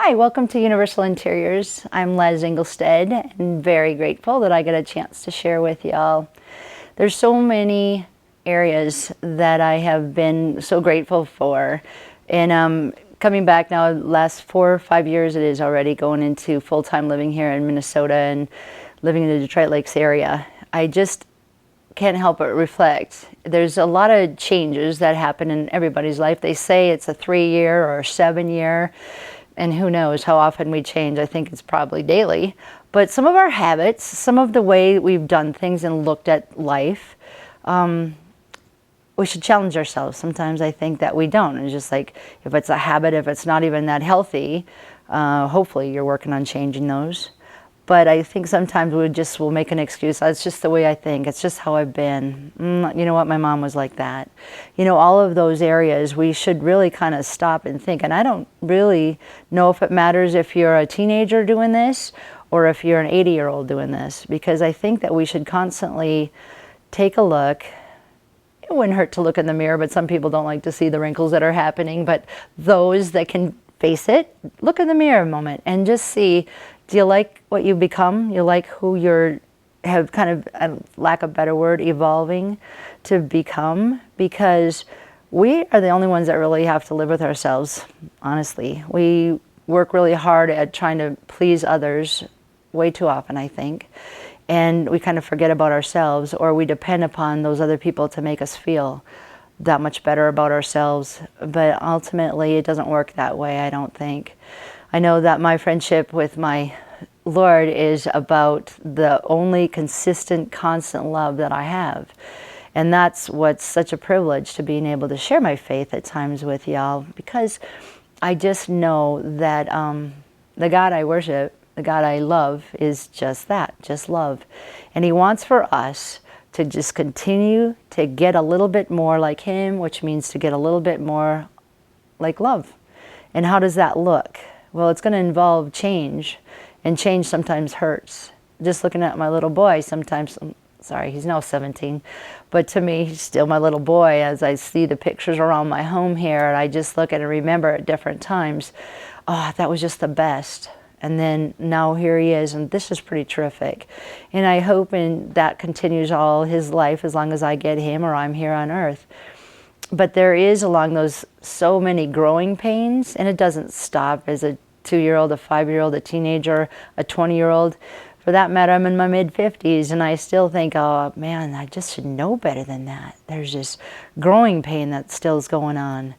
Hi, welcome to Universal Interiors. I'm Les Ingelstead and very grateful that I get a chance to share with y'all. There's so many areas that I have been so grateful for. And coming back now, last 4 or 5 years it is already, going into full-time living here in Minnesota and living in the Detroit Lakes area. I just can't help but reflect. There's a lot of changes that happen in everybody's life. They say it's a 3-year or a 7-year. And who knows how often we change. I think it's probably daily. But some of our habits, some of the way we've done things and looked at life, we should challenge ourselves. Sometimes I think that we don't. It's just like, if it's a habit, if it's not even that healthy, hopefully you're working on changing those. But I think sometimes we'll make an excuse. It's just the way I think. It's just how I've been. You know what? My mom was like that. You know, all of those areas, we should really kind of stop and think. And I don't really know if it matters if you're a teenager doing this or if you're an 80-year-old doing this, because I think that we should constantly take a look. It wouldn't hurt to look in the mirror, but some people don't like to see the wrinkles that are happening. But those that can face it, look in the mirror a moment and just see, do you like what you've become? You like who have kind of, lack of a better word, evolving to become? Because we are the only ones that really have to live with ourselves, honestly. We work really hard at trying to please others way too often, I think. And we kind of forget about ourselves, or we depend upon those other people to make us feel that much better about ourselves. But ultimately, it doesn't work that way, I don't think. I know that my friendship with my Lord is about the only consistent, constant love that I have. And that's what's such a privilege, to being able to share my faith at times with y'all, because I just know that the God I worship, the God I love, is just that, just love. And He wants for us to just continue to get a little bit more like Him, which means to get a little bit more like love. And how does that look? Well, it's going to involve change, and change sometimes hurts. Just looking at my little boy sometimes, sorry, he's now 17, but to me, he's still my little boy. As I see the pictures around my home here, and I just look at and remember at different times, oh, that was just the best. And then now here he is, and this is pretty terrific. And I hope that continues all his life, as long as I get him or I'm here on earth. But there is, along those, so many growing pains, and it doesn't stop as a 2-year-old, a 5-year-old, a teenager, a 20-year-old. For that matter, I'm in my mid-50s, and I still think, oh man, I just should know better than that. There's this growing pain that still is going on.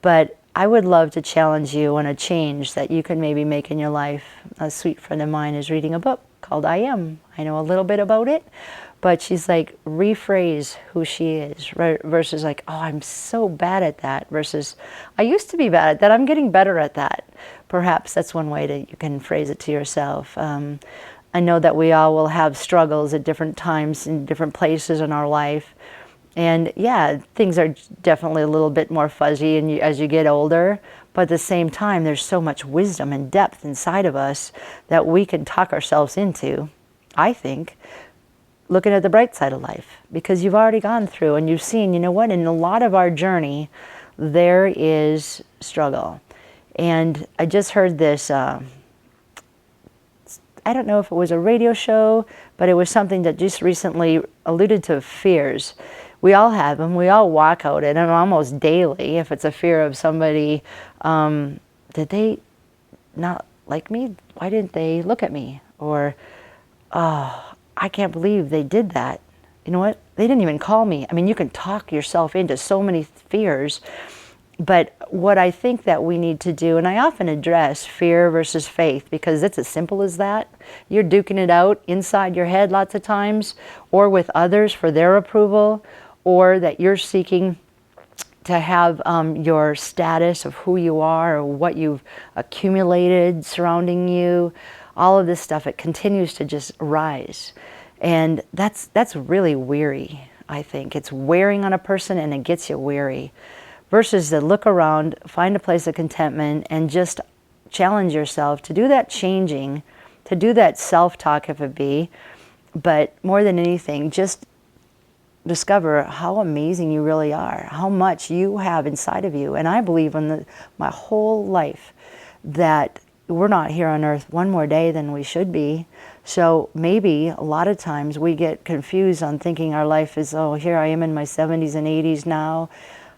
But I would love to challenge you on a change that you can maybe make in your life. A sweet friend of mine is reading a book called I Am. I know a little bit about it, but she's like, rephrase who she is, versus like, oh, I'm so bad at that, versus I used to be bad at that, I'm getting better at that. Perhaps that's one way you can phrase it to yourself. I know that we all will have struggles at different times in different places in our life. And yeah, things are definitely a little bit more fuzzy as you get older. But at the same time, there's so much wisdom and depth inside of us that we can talk ourselves into, I think, looking at the bright side of life. Because you've already gone through and you've seen, you know what, in a lot of our journey, there is struggle. And I just heard this, I don't know if it was a radio show, but it was something that just recently alluded to fears. We all have them. We all walk out in them almost daily. If it's a fear of somebody, did they not like me? Why didn't they look at me? Or, oh, I can't believe they did that. You know what? They didn't even call me. I mean, you can talk yourself into so many fears. But what I think that we need to do, and I often address fear versus faith, because it's as simple as that. You're duking it out inside your head lots of times, or with others for their approval, or that you're seeking to have your status of who you are or what you've accumulated surrounding you. All of this stuff, it continues to just rise. And that's really weary, I think. It's wearing on a person, and it gets you weary. Versus to look around, find a place of contentment, and just challenge yourself to do that changing, to do that self-talk if it be, but more than anything, just discover how amazing you really are, how much you have inside of you. And I believe in my whole life that we're not here on earth one more day than we should be. So maybe a lot of times we get confused on thinking our life is, oh, here I am in my 70s and 80s now,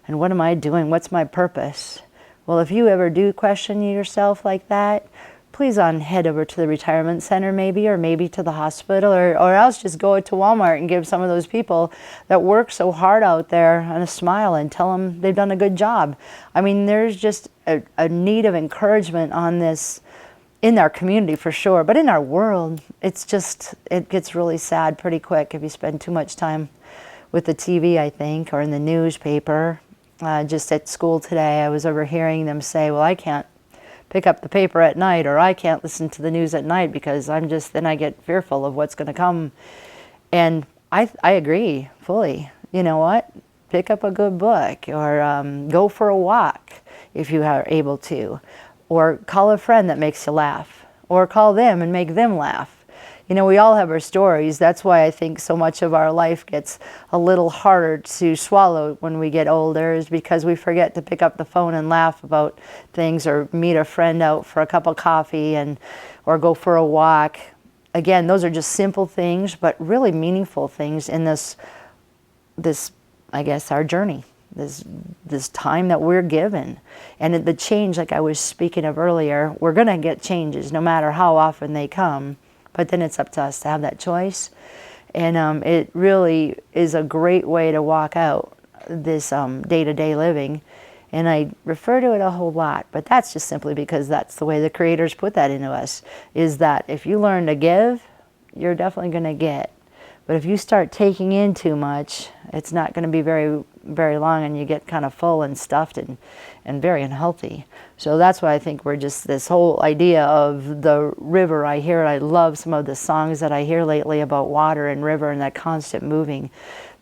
and what am I doing? What's my purpose? Well, if you ever do question yourself like that, please head over to the retirement center maybe, or maybe to the hospital, or else just go to Walmart and give some of those people that work so hard out there a smile and tell them they've done a good job. I mean, there's just a need of encouragement on this in our community for sure, but in our world, it gets really sad pretty quick if you spend too much time with the TV, I think, or in the newspaper. Just at school today, I was overhearing them say, well, I can't pick up the paper at night, or I can't listen to the news at night because then I get fearful of what's going to come. And I agree fully. You know what? Pick up a good book, or go for a walk if you are able to, or call a friend that makes you laugh, or call them and make them laugh. You know, we all have our stories. That's why I think so much of our life gets a little harder to swallow when we get older, is because we forget to pick up the phone and laugh about things, or meet a friend out for a cup of coffee, or go for a walk. Again, those are just simple things, but really meaningful things in this I guess, our journey, this time that we're given. And the change, like I was speaking of earlier, we're going to get changes no matter how often they come. But then it's up to us to have that choice. And it really is a great way to walk out this day-to-day living. And I refer to it a whole lot, but that's just simply because that's the way the Creator's put that into us, is that if you learn to give, you're definitely going to get. But if you start taking in too much, it's not going to be very, very long, and you get kind of full and stuffed and very unhealthy. So that's why I think we're just this whole idea of the river. I love some of the songs that I hear lately about water and river and that constant moving.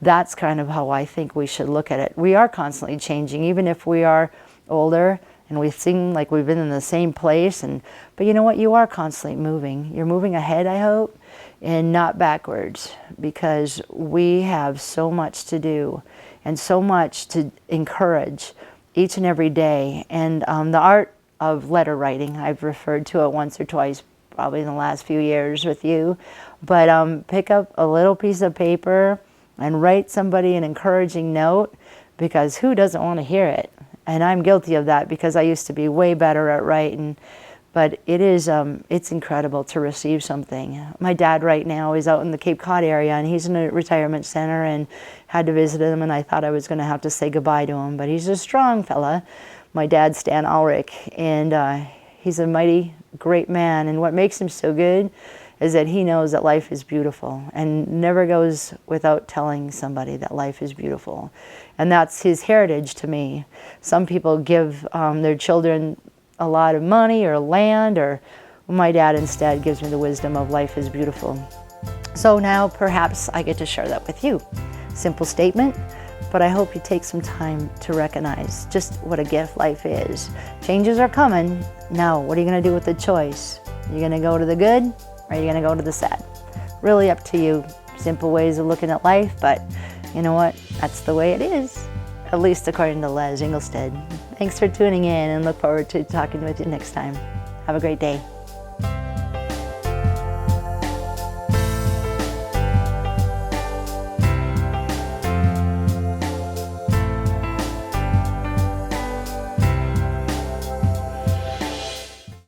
That's kind of how I think we should look at it. We are constantly changing, even if we are older and we seem like we've been in the same place. But you know what? You are constantly moving. You're moving ahead, I hope, and not backwards, because we have so much to do and so much to encourage each and every day. And the art of letter writing, I've referred to it once or twice probably in the last few years with you, but pick up a little piece of paper and write somebody an encouraging note, because who doesn't want to hear it? And I'm guilty of that, because I used to be way better at writing. But it's incredible to receive something. My dad right now is out in the Cape Cod area, and he's in a retirement center, and had to visit him, and I thought I was going to have to say goodbye to him. But he's a strong fella. My dad's Stan Ulrich, and he's a mighty great man. And what makes him so good is that he knows that life is beautiful, and never goes without telling somebody that life is beautiful. And that's his heritage to me. Some people give their children a lot of money or land, or my dad instead gives me the wisdom of life is beautiful. So now perhaps I get to share that with you. Simple statement, but I hope you take some time to recognize just what a gift life is. Changes are coming. Now, what are you going to do with the choice? Are you going to go to the good, or are you going to go to the sad? Really up to you. Simple ways of looking at life, but you know what? That's the way it is, at least according to Les Inglestead. Thanks for tuning in, and look forward to talking with you next time. Have a great day.